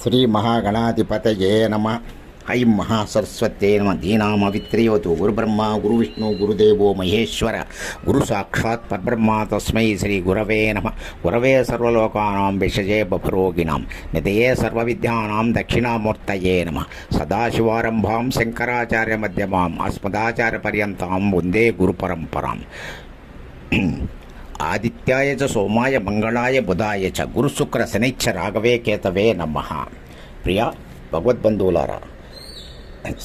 శ్రీ మహాగణాధిపతయే నమ. ఐం మహాసరస్వత్యే నమ. దీనామవిత్రయోతు గురుబ్రహ్మ గురువిష్ణు గురుదేవో మహేశ్వర గురు సాక్షాత్ పరబ్రహ్మ తస్మై శ్రీ గురవే నమ. గురవే సర్వలోకానాం విషజే బభరోగిణాం నిధయే సర్వవిద్యానాం దక్షిణామూర్తయే నమ. సదాశివారంభాం శంకరాచార్య మధ్యమాం అస్మదాచార్య పర్యంతాం వందే గురు పరంపరాం. ఆదిత్యాయ చ సోమాయ మంగళాయ బుధాయ చ గురు శుక్ర శనైశ్చ రాఘవే కేతవే నమః. ప్రియ భగవద్బంధువులారా,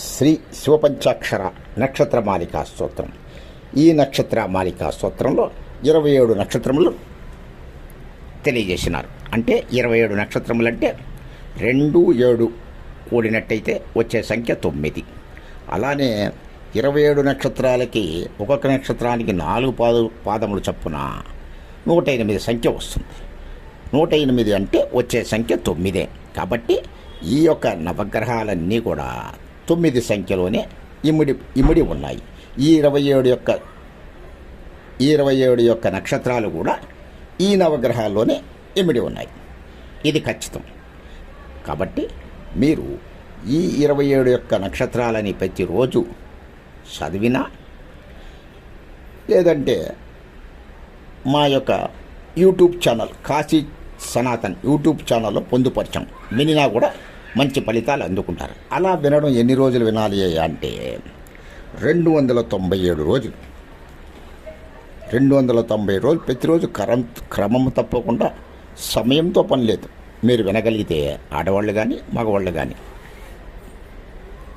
శ్రీ శివపంచాక్షర నక్షత్ర మాలికా స్తోత్రం. ఈ నక్షత్ర మాలికా స్తోత్రంలో 27 నక్షత్రములు తెలియజేసినారు. అంటే 27 నక్షత్రములు అంటే 2, 7 కూడినట్టయితే వచ్చే సంఖ్య 9. అలానే 27 నక్షత్రాలకి ఒక్కొక్క నక్షత్రానికి 4 పాదములు చొప్పున 108 సంఖ్య వస్తుంది. 108 అంటే వచ్చే సంఖ్య 9. కాబట్టి ఈ యొక్క నవగ్రహాలన్నీ కూడా 9 సంఖ్యలోనే ఇమిడి ఉన్నాయి. ఈ 27 యొక్క నక్షత్రాలు కూడా ఈ నవగ్రహాల్లోనే ఇమిడి ఉన్నాయి. ఇది ఖచ్చితం. కాబట్టి మీరు ఈ 27 యొక్క నక్షత్రాలని ప్రతిరోజు చదివినా, లేదంటే మా యొక్క YouTube channel Kashi Sanatan YouTube ఛానల్లో పొందుపరిచాం, వినినా కూడా మంచి ఫలితాలు అందుకుంటారు. అలా వినడం ఎన్ని రోజులు వినాలి అంటే 297 రోజులు. 290 రోజులు ప్రతిరోజు క్రమము తప్పకుండా సమయంతో పని లేదు. మీరు వినగలిగితే ఆడవాళ్ళు కానీ మగవాళ్ళు కానీ,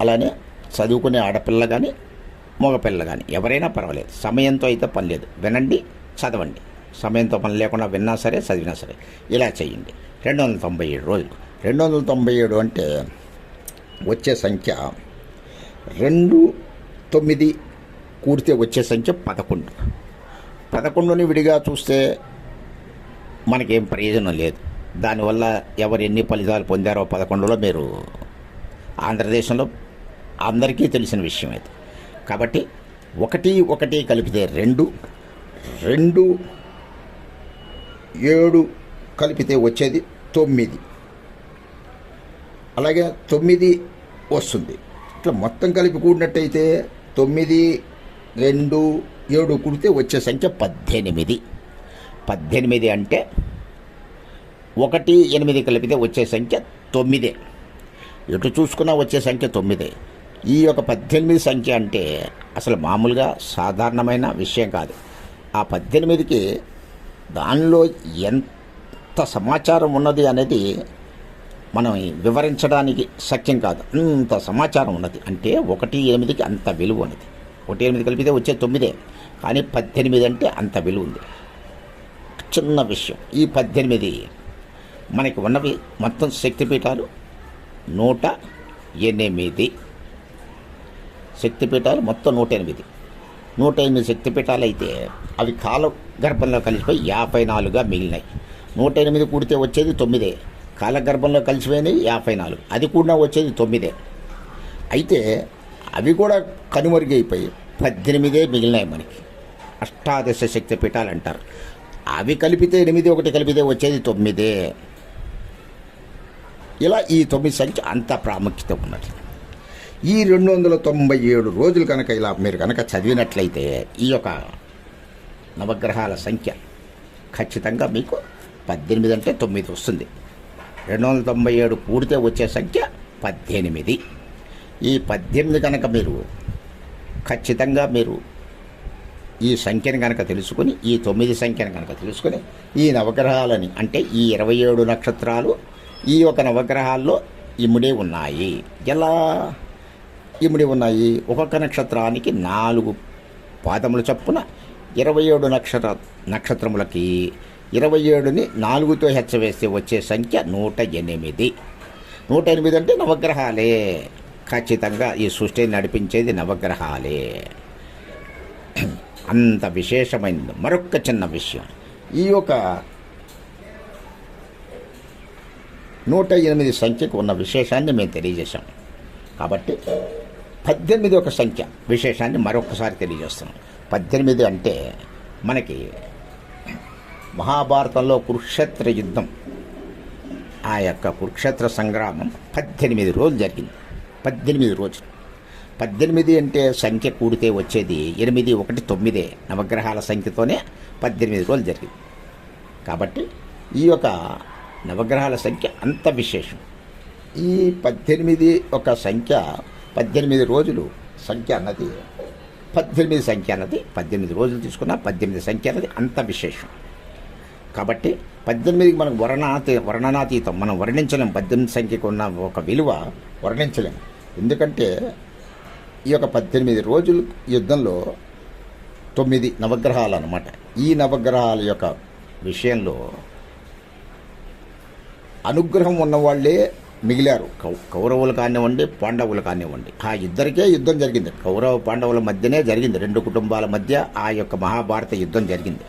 అలానే చదువుకునే ఆడపిల్ల కానీ మగపిల్ల కానీ ఎవరైనా పర్వాలేదు, సమయంతో అయితే పని లేదు. వినండి, చదవండి. సమయంతో పని లేకుండా విన్నా సరే చదివినా సరే ఇలా చేయండి. 297 రోజులు. 297 అంటే వచ్చే సంఖ్య 2, 9 కూడితే వచ్చే సంఖ్య 11. 11ని విడిగా చూస్తే మనకేం ప్రయోజనం లేదు. దానివల్ల ఎవరు ఎన్ని ఫలితాలు పొందారో 11లో మీరు ఆంధ్రదేశంలో అందరికీ తెలిసిన విషయం అయితే. కాబట్టి 1 కలిపితే 2, 2, 7 కలిపితే వచ్చేది 9. అలాగే 9 వస్తుంది. ఇట్లా మొత్తం కలిపి కూడినట్టయితే 9, 2, 7 కూడితే వచ్చే సంఖ్య 18. 18 అంటే 1, 8 కలిపితే వచ్చే సంఖ్య 9. ఎటు చూసుకున్నా వచ్చే సంఖ్య 9. ఈ యొక్క 18 సంఖ్య అంటే అసలు మామూలుగా సాధారణమైన విషయం కాదు. ఆ 18కి దానిలో ఎంత సమాచారం ఉన్నది అనేది మనం వివరించడానికి శక్యం కాదు. అంత సమాచారం ఉన్నది. అంటే 1, 8కి అంత విలువ ఉన్నది. 1, 8 కలిపితే వచ్చే 9, కానీ 18 అంటే అంత విలువ ఉంది. చిన్న విషయం. ఈ 18 మనకి ఉన్నవి మొత్తం శక్తిపీఠాలు 108 శక్తిపీఠాలు, మొత్తం 108. 108 శక్తిపీఠాలు అయితే అవి కాల గర్భంలో కలిసిపోయి 54గా మిగిలినాయి. 108 కూడితే వచ్చేది 9. కాలగర్భంలో కలిసిపోయినాయి 54. అది కూడా వచ్చేది 9. అయితే అవి కూడా కనుమరుగైపోయి 18 మిగిలినాయి మనకి. అష్టాదశ శక్తిపీఠాలు అంటారు. అవి కలిపితే 8, 1 కలిపితే వచ్చేది 9. ఇలా ఈ 9 సంఖ్య అంత ప్రాముఖ్యత ఉన్నది. ఈ 297 రోజులు కనుక ఇలా మీరు కనుక చదివినట్లయితే ఈ యొక్క నవగ్రహాల సంఖ్య ఖచ్చితంగా మీకు 18 అంటే 9 వస్తుంది. 297 కూడితే వచ్చే సంఖ్య 18. ఈ 18 కనుక మీరు ఖచ్చితంగా మీరు ఈ సంఖ్యను కనుక తెలుసుకొని, ఈ 9 సంఖ్యను కనుక తెలుసుకొని, ఈ నవగ్రహాలని అంటే ఈ 27 నక్షత్రాలు ఈ యొక్క నవగ్రహాల్లో ఇమిడే ఉన్నాయి. ఎలా ఇమిడి ఉన్నాయి? ఒక్కొక్క నక్షత్రానికి 4 పాదముల చొప్పున 27 నక్షత్రములకి 27ని 4తో హెచ్చవేస్తే వచ్చే సంఖ్య 108. 108 అంటే నవగ్రహాలే. ఖచ్చితంగా ఈ సృష్టిని నడిపించేది నవగ్రహాలే. అంత విశేషమైనది. మరొక చిన్న విషయం, ఈ యొక్క 108 సంఖ్యకు ఉన్న విశేషాన్ని మేము తెలియజేశాం. కాబట్టి 18 ఒక సంఖ్య విశేషాన్ని మరొకసారి తెలియజేస్తున్నాం. 18 అంటే మనకి మహాభారతంలో కురుక్షేత్ర యుద్ధం ఆ యొక్క కురుక్షేత్ర సంగ్రామం 18 రోజులు జరిగింది. 18 రోజులు. 18 అంటే సంఖ్య కూడితే వచ్చేది 8, 1, 9 నవగ్రహాల సంఖ్యతోనే 18 రోజులు జరిగింది. కాబట్టి ఈ యొక్క నవగ్రహాల సంఖ్య అంత విశేషం. ఈ 18 ఒక సంఖ్య, 18 రోజులు సంఖ్య అన్నది 18 సంఖ్య అన్నది 18 రోజులు తీసుకున్న 18 సంఖ్య అన్నది అంత విశేషం. కాబట్టి 18కి మనకు వర్ణనాతీతం, మనం వర్ణించలేం. 18 సంఖ్యకు ఉన్న ఒక విలువ వర్ణించలేము. ఎందుకంటే ఈ యొక్క 18 రోజుల యుద్ధంలో 9 నవగ్రహాలు అన్నమాట. ఈ నవగ్రహాల యొక్క విషయంలో అనుగ్రహం ఉన్నవాళ్లే మిగిలారు. కౌరవులు కానివ్వండి, పాండవులు కానివ్వండి, ఆ ఇద్దరికే యుద్ధం జరిగింది. కౌరవ పాండవుల మధ్యనే జరిగింది. 2 కుటుంబాల మధ్య ఆ యొక్క మహాభారత యుద్ధం జరిగింది.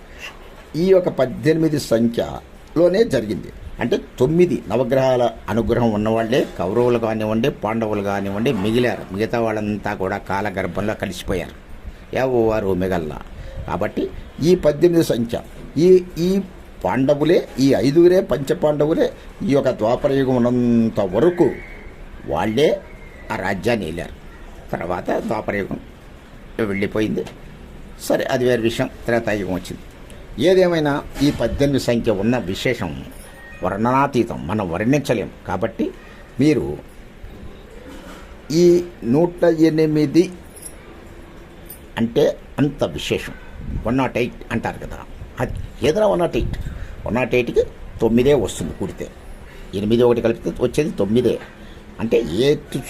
ఈ యొక్క 18 సంఖ్యలోనే జరిగింది. అంటే 9 నవగ్రహాల అనుగ్రహం ఉన్నవాళ్లే కౌరవులు కానివ్వండి, పాండవులు కానివ్వండి మిగిలారు. మిగతా వాళ్ళంతా కూడా కాలగర్భంలో కలిసిపోయారు. ఎవరు మిగల్లా. కాబట్టి ఈ 18 సంఖ్య, ఈ పాండవులే, ఈ 5 పంచపాండవులే ఈ యొక్క ద్వాపరయుగం ఉన్నంత వరకు వాళ్ళే ఆ రాజ్యాన్ని వెళ్ళారు. తర్వాత ద్వాపరయుగం వెళ్ళిపోయింది. సరే, అది వేరే విషయం. త్రేతాయుగం వచ్చింది. ఏదేమైనా ఈ 18 సంఖ్య ఉన్న విశేషం వర్ణనాతీతం, మనం వర్ణించలేం. కాబట్టి మీరు ఈ 108 అంటే అంత విశేషం. 108 అంటారు కదా, అది ఏదైనా 108కి 9 వస్తుంది కూడితే. 8, 1 కలిపితే వచ్చేది 9. అంటే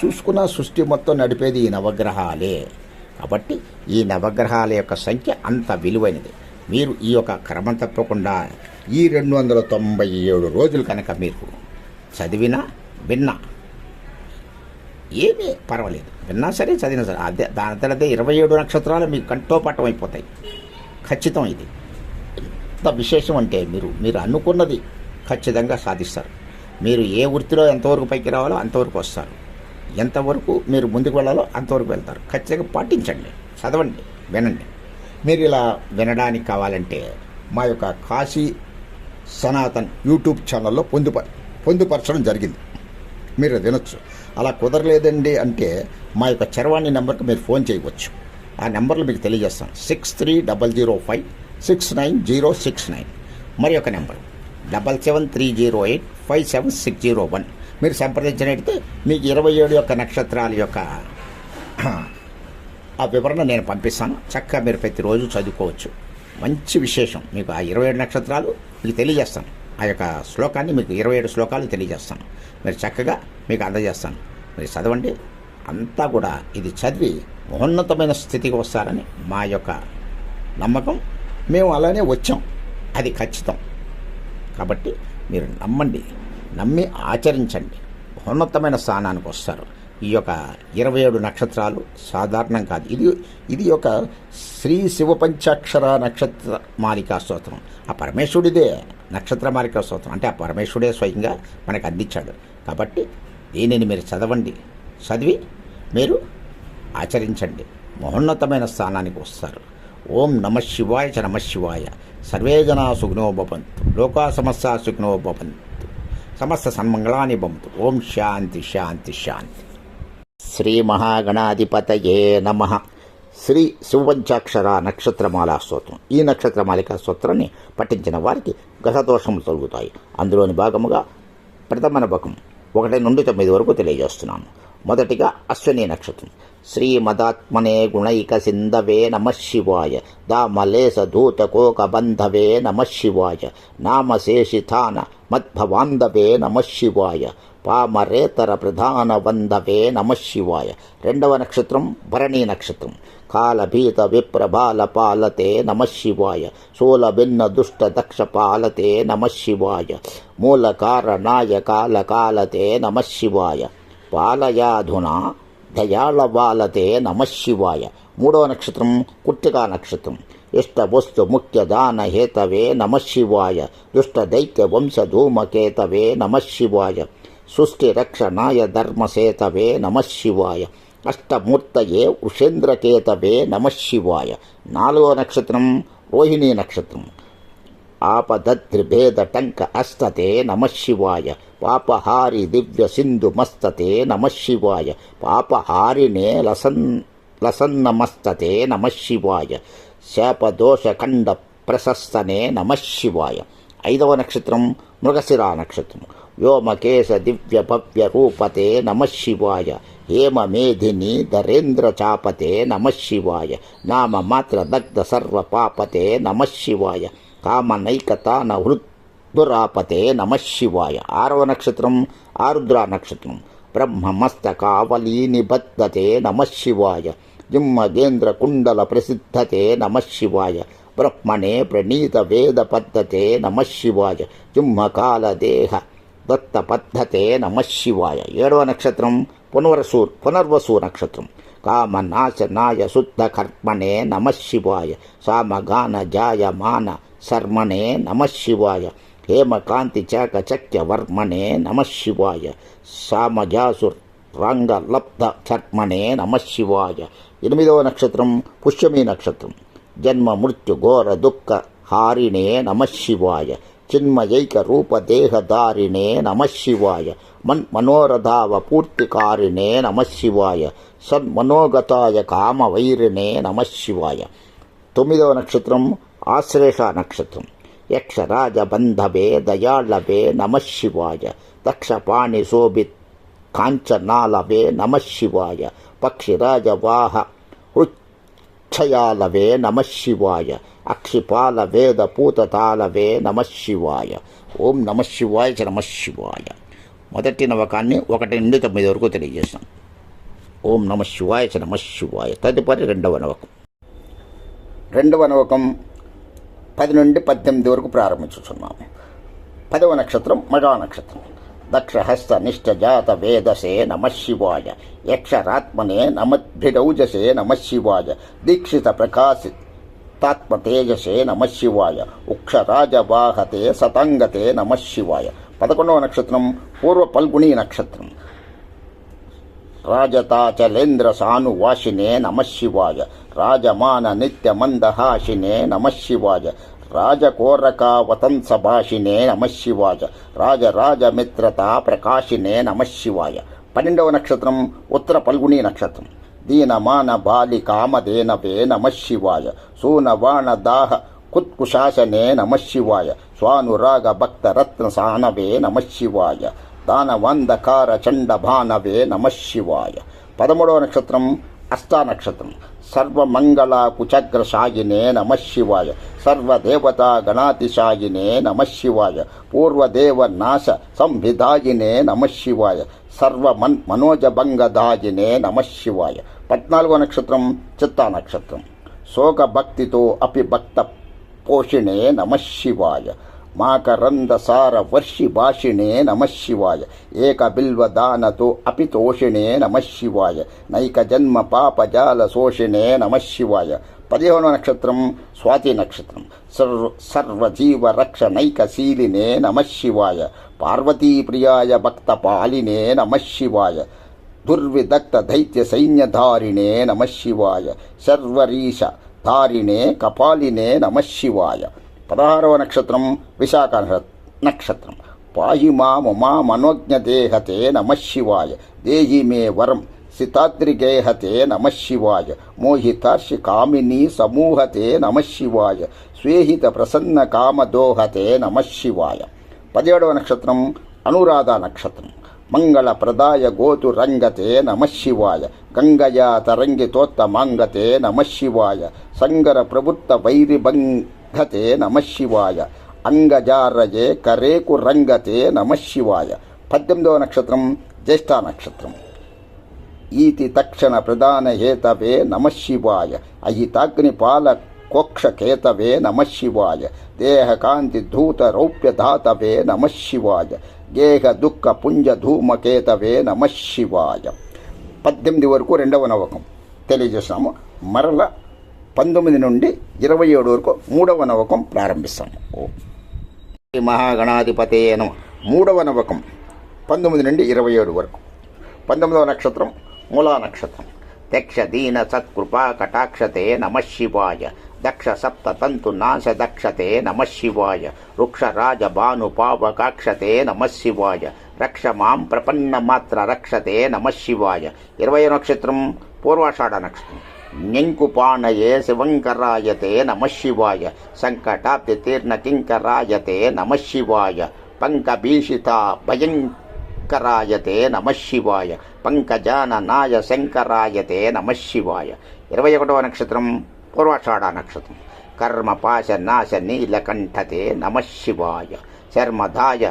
చూసుకున్న సృష్టి మొత్తం నడిపేది ఈ నవగ్రహాలే. కాబట్టి ఈ నవగ్రహాల యొక్క సంఖ్య అంత విలువైనది. మీరు ఈ యొక్క క్రమం తప్పకుండా ఈ 297 రోజులు కనుక మీరు చదివినా విన్నా ఏమీ పర్వాలేదు. విన్నా సరే, చదివినా సరే, అదే దాని తర్వాత 27 నక్షత్రాలు మీకు కంఠోపాఠం అయిపోతాయి. ఖచ్చితం. ఇది ఎంత విశేషం అంటే మీరు అనుకున్నది ఖచ్చితంగా సాధిస్తారు. మీరు ఏ వృత్తిలో ఎంతవరకు పైకి రావాలో అంతవరకు వస్తారు. ఎంతవరకు మీరు ముందుకు వెళ్ళాలో అంతవరకు వెళ్తారు. ఖచ్చితంగా పాటించండి, చదవండి, వినండి. మీరు ఇలా వినడానికి కావాలంటే మా యొక్క కాశీ సనాతన్ యూట్యూబ్ ఛానల్లో పొందుపరచడం జరిగింది. మీరు వినొచ్చు. అలా కుదరలేదండి అంటే మా యొక్క చరవాణి నెంబర్కి మీరు ఫోన్ చేయవచ్చు. ఆ నెంబర్లు మీకు తెలియజేస్తాను. 6300569069. మరి యొక్క నెంబర్ 7730857601. మీరు సంప్రదించినట్టయితే మీకు 27 యొక్క నక్షత్రాల యొక్క ఆ వివరణ నేను పంపిస్తాను. చక్కగా మీరు ప్రతిరోజు చదువుకోవచ్చు. మంచి విశేషం. మీకు ఆ 27 నక్షత్రాలు మీకు తెలియజేస్తాను. ఆ యొక్క శ్లోకాన్ని మీకు 27 శ్లోకాలు తెలియజేస్తాను. మీరు చక్కగా మీకు అందజేస్తాను. మీరు చదవండి. అంతా కూడా ఇది చదివి మహోన్నతమైన స్థితికి వస్తారని మా యొక్క నమ్మకం. మేము అలానే వచ్చాం, అది ఖచ్చితం. కాబట్టి మీరు నమ్మండి, నమ్మి ఆచరించండి, మహోన్నతమైన స్థానానికి వస్తారు. ఈ యొక్క 27 నక్షత్రాలు సాధారణం కాదు. ఇది ఒక శ్రీ శివపంచాక్షర నక్షత్ర మాలికా స్తోత్రం. ఆ పరమేశ్వరుడిదే నక్షత్ర మాలికా స్తోత్రం. అంటే ఆ పరమేశ్వరుడే స్వయంగా మనకు అందించాడు. కాబట్టి దీనిని మీరు చదవండి, చదివి మీరు ఆచరించండి, మహోన్నతమైన స్థానానికి వస్తారు. ఓం నమః శివాయ చ నమః శివాయ. సర్వే జనా సుఖినో భవంతు, లోకా సమస్త సుఖినో భవంతు, సమస్త సన్మంగళాని భవంతు. ఓం శాంతి శాంతి శాంతి. శ్రీ మహాగణాధిపతయే నమః. శ్రీ శివపంచాక్షర నక్షత్రమాలా స్తోత్రం. ఈ నక్షత్రమాలికా స్తోత్రాన్ని పఠించిన వారికి గ్రహదోషములు తొలగుతాయి. అందులోని భాగముగా ప్రథమ భాగం 1 నుండి 9 వరకు తెలియజేస్తున్నాను. మొదటిగా అశ్విని నక్షత్రం. శ్రీమదాత్మనే గుణైక సింధవే నమః శివాయ. దామలేశ ధూతకోక బంధవే నమః శివాయ. నామశేషిథాన మద్భవాంధవే నమః శివాయ. పామరేతర ప్రధాన వంధవే నమః శివాయ. రెండవ నక్షత్రం భరణీ నక్షత్రం. కాలభీత విప్రబాల పాలతే నమః శివాయ. శూలభిన్న దుష్ట దక్ష పాలతే నమః శివాయ. మూలకారణాయ కాలకాలతే నమః శివాయ. పాలయాధునా దయాళవాలతే నమః శివాయ. మూడవ నక్షత్రం కుట్టికా నక్షత్రం. ఇష్టవస్తు ముఖ్య దాన హేతవే నమః శివాయ. దుష్ట దైత్య వంశ ధూమకేతవే నమః శివాయ. సృష్టి రక్షణాయ ధర్మసేతవే నమః శివాయ. అష్టమూర్తయే వృషేంద్రకేతవే నమః శివాయ. నాలుగవ నక్షత్రం రోహిణీ నక్షత్రం. ఆపదద్రిభేదటంక అస్తతే నమః శివాయ పాపహారి దివ్య సింధు మస్తతే నమః శివాయ పాపహారిణే లసన్నమస్తతే నమః శివాయ శాపదోషఖండ ప్రశస్తనే నమః శివాయ. 5వ నక్షత్రం మృగశిరా నక్షత్రం. వ్యోమకేశ దివ్య భవ్య రూపతే నమః శివాయ హేమమేధిని ధరేంద్ర చాపతే నమః శివాయ నామమాత్ర దగ్ధ సర్వ పాపతే నమః శివాయ కామనైకతాన హృద్దురాపతే నమః శివాయ. 6వ నక్షత్రం ఆరుద్ర నక్షత్రం. బ్రహ్మమస్తకావలీ నిబద్ధతే నమః శివాయ జిమ్మగేంద్ర కుండల ప్రసిద్ధతే నమః శివాయ బ్రహ్మణే ప్రణీత వేద పద్ధతే నమః శివాయ జిమ్మకాలదేహ దత్త పద్ధతే నమః శివాయ. 7వ నక్షత్రం పునర్వసు నక్షత్రం. కామనాశనాయ శుద్ధ కర్మణే నమః శివాయ సామగాన జాయమాన శర్మణే నమః శివాయ హేమకాంతి చాకచక్య వర్మణే నమః శివాయ సామజాసు రంగలబ్ధ చర్మణే నమః శివాయ. 8వ నక్షత్రం పుష్యమీ నక్షత్రం. జన్మ మృత్యు ఘోర దుఃఖ హారిణే నమః శివాయ చిన్మయైక రూపదేహధారిణే నమః శివాయ మనోరథావ పూర్తికారిణే నమః శివాయ సన్మనోగతాయ కామవైరిణే నమః శివాయ. 9వ నక్షత్రం ఆశ్లేష నక్షత్రం. యక్షరాజబంధవే దయాళవే నమః శివాయ దక్షపాణి శోభిత్ కాంచనాలవే నమః శివాయ పక్షిరాజవాహ హృచ్ఛయాలవే నమః శివాయ అక్షిపాల వేద పూతతాలవే నమః శివాయ. ఓం నమః శివాయ చ నమః శివాయ. మొదటి నవకాన్ని 1 నుండి 9 వరకు తెలియజేశాం. ఓం నమః శివాయ చ నమః శివాయ. తదుపరి 2వ నవకం. 2వ నవకం 10 నుండి 18 వరకు ప్రారంభించుతున్నాము. 10వ నక్షత్రం మఘా నక్షత్రం. దక్షహస్త నిష్టజాత వేదసే నమః శివాయ యక్షరాత్మనే నమద్భిడౌజసే నమః శివాయ దీక్షిత ప్రకాశితాత్మతేజసే నమః శివాయ ఉక్షరాజవాహతే సతంగతే నమః శివాయ. 11వ నక్షత్రం పూర్వ పల్గుణీ నక్షత్రం. రాజతాచలేంద్ర సానువాసినే నమః శివాయ రాజమాన నిత్య మందహాసినే నమః శివాయ రాజకోరకావతంసభాషినే నమః శివాయ రాజరాజమిత్రతా ప్రకాశినే నమః శివాయ. 12వ నక్షత్రం ఉత్తర పల్గుణీ నక్షత్రం. దీనమాన బాలి కామధేనవే నమః శివాయ సూనవాణ దాహ కుత్కుశాసనే నమః శివాయ స్వానురాగ భక్త రత్న సానవే నమః శివాయ దానవంధకార చండభానవే నమః శివాయ. 13వ నక్షత్రం అష్టా నక్షత్రం. సర్వమంగళ కుచగ్రశాయినే నమః శివాయ సర్వదేవతా గణాతిశాయినే నమః శివాయ పూర్వదేవ నాశ సంవిధాయినే నమః శివాయ సర్వమనోజభంగదాయినే నమః శివాయ. 14వ నక్షత్రం చిత్తా నక్షత్రం. శోకభక్తితో అపి భక్త పోషిణే నమః శివాయ మాకరందసార వర్షి భాషిణే నమః శివాయ ఏకబిల్వదానతో అపితోషిణే నమః శివాయ నైక జన్మ పాపజాల శోషిణే నమః శివాయ. 15వ నక్షత్రం స్వాతి నక్షత్రం. సర్వజీవ రక్షణైకశీలినే నమః శివాయ పార్వతీప్రియాయ భక్తపాలినే నమః శివాయ దుర్విదగ్ధ దైత్య సైన్యధారిణే నమః శివాయ శర్వరీష ధారిణే కపాలినే నమః శివాయ. 16వ నక్షత్రం విశాఖ నక్షత్రం. పాహి మాముమా మనోజ్ఞదేహతే నమః శివాయ దేహి మే వరం సితాద్రిగేహతే నమః శివాయ మోహితార్షి కామినీ సమూహతే నమః శివాయ స్వేహిత ప్రసన్న కామదోహతే నమః శివాయ. 17వ నక్షత్రం అనురాధ నక్షత్రం. మంగళప్రదాయ గోతు రంగతే నమః శివాయ గంగయా తరంగితోత్తమాంగతే నమః శివాయ సంగర ప్రవృత్త వైరిభంగతే నమః శివాయ అంగజారయే కరేకు రంగతే నమః శివాయ. 18వ నక్షత్రం జ్యేష్ఠ నక్షత్రం. ఈతి తక్షణ ప్రధాన హేతవే నమః శివాయ అహితాగ్నిపాల కోక్షకేతవే నమః శివాయ దేహకాంతి ధూత రౌప్యధాతవే నమః శివాయ గేహ దుఃఖ పుంజ ధూమకేతవే నమః శివాయ. 18 వరకు 2వ నవకం తెలియజేస్తాము. మరల 19 నుండి 27 వరకు 3వ నవకం ప్రారంభిస్తాము. మహాగణాధిపతే నమ. 3వ నవకం 19 నుండి 27 వరకు. 19వ నక్షత్రం మూలా నక్షత్రం. దక్ష దీన సత్కృపా కటాక్షతే నమః శివాయ దక్ష సప్త తంతు నాశ దక్షతే నమ శివాయ వృక్షరాజ భాను పావకాక్షతే నమ శివాయ రక్ష మాం ప్రపన్న మాత్ర రక్షతే నమ శివాయ 20వ నక్షత్రం పూర్వాషాఢ నక్షత్రం న్యంకుపాణయే శివంకరాయతే నమ శివాయ సంకటాబ్ది తీర్ణ కింకరాయతే నమ శివాయ పంకభీషిత భయంకరాయతే నమ శివాయ పంకజాననాయ శంకరాయతే నమ శివాయ 21వ నక్షత్రం పూర్వాషాఢ నక్షత్రం కర్మపాశ నాశ నీలకంఠతే నమ శివాయ శర్మధాయ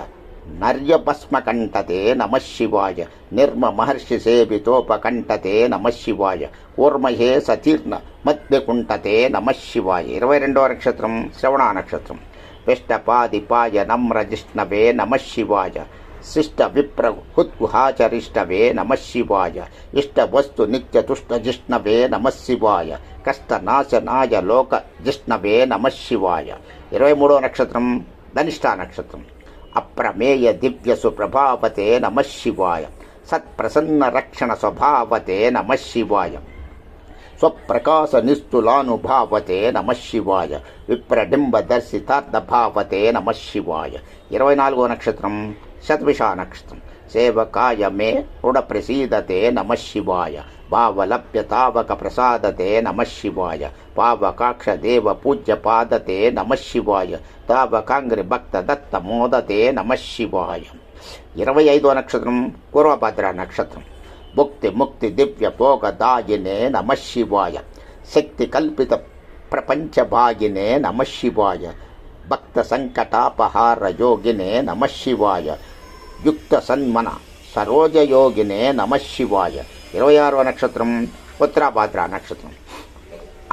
నర్యభస్మకంఠతే నమ శివాయ నిర్మ మహర్షి సేవితోపకంఠతే నమ శివాయ కూర్మహే సతీర్ణ మధ్యకుంఠతే నమ శివాయ 22వ నక్షత్రం శ్రవణ నక్షత్రం పిష్టపాదిపాయ నమ్రజిష్ణవే నమ శివాయ శిష్ట విప్ర హుద్గుహాచరిష్టవే నమ శివాయ ఇష్ట వస్తు నిత్య తుష్ట జిష్ణవే నమ శివాయ కష్టనాశనాయ లోక జిష్ణవే నమ శివాయ 23వ నక్షత్రం ధనిష్ఠ నక్షత్రం అప్రమేయ దివ్య సుప్రభావతే నమ శివాయ సత్ప్రసన్న రక్షణ స్వభావతే నమ శివాయ స్వప్రకాశ నిస్తులానుభావతే నమ శివాయ విప్రడింబ దర్శితార్థభావతే నమ శివాయ 24వ నక్షత్రం శతభిష నక్షత్రం సేవకాయ మే రుణ ప్రసీదతే నమ శివాయ భావలభ్యతావక ప్రసాదతే నమ శివాయ పావకాక్ష దేవ పూజ్య పాదతే నమ శివాయ తావకాంగ్రి భక్త దత్త మోదతే నమ శివాయ 25వ నక్షత్రం పూర్వభద్ర నక్షత్రం భుక్తి ముక్తి దివ్య భోగదాయినే నమ శివాయ శక్తి కల్పిత ప్రపంచ భాగినే నమ శివాయ భక్త సంకటాపహార యోగినే నమ శివాయ యుక్త సన్మన సరోజయోగినే నమ శివాయ 26వ నక్షత్రం ఉత్తరాభాద్ర నక్షత్రం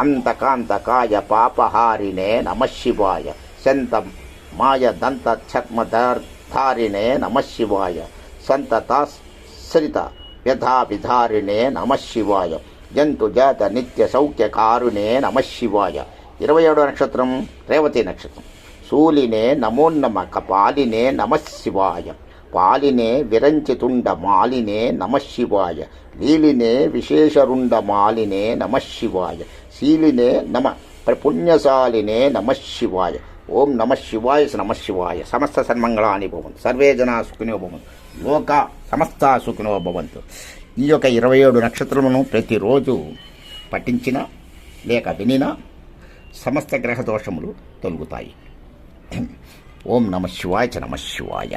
అంతకాంతకాయ పాపహారినే నమ శివాయ శంత మాయ దంత చర్మధారిణే నమ శివాయ సంతతాశ్రిత వ్యధావిధారిణే నమ శివాయ జంతు జాత నిత్య సౌఖ్యకారుణే నమ శివాయ 27వ నక్షత్రం రేవతి నక్షత్రం శూలినే నమోన్నమ కపాలినే నమ శివాయ పాలినే విరంచితుండ మాలినే నమ శివాయ లీలినే విశేషరుండ మాలినే నమ శివాయ శీలినే నమ ప్రపుణ్యశాలినే నమ శివాయ ఓం నమ శివాయ నమ శివాయ సమస్త సన్మంగళాని భవంతు సర్వే జనా సుఖినో భవంతు లోక సమస్త సుఖినో భవంతు. ఈ యొక్క 27 నక్షత్రములను ప్రతిరోజు పఠించిన లేక వినిన సమస్త గ్రహ దోషములు తొలుగుతాయి. ఓం నమ శివాయ నమ శివాయ.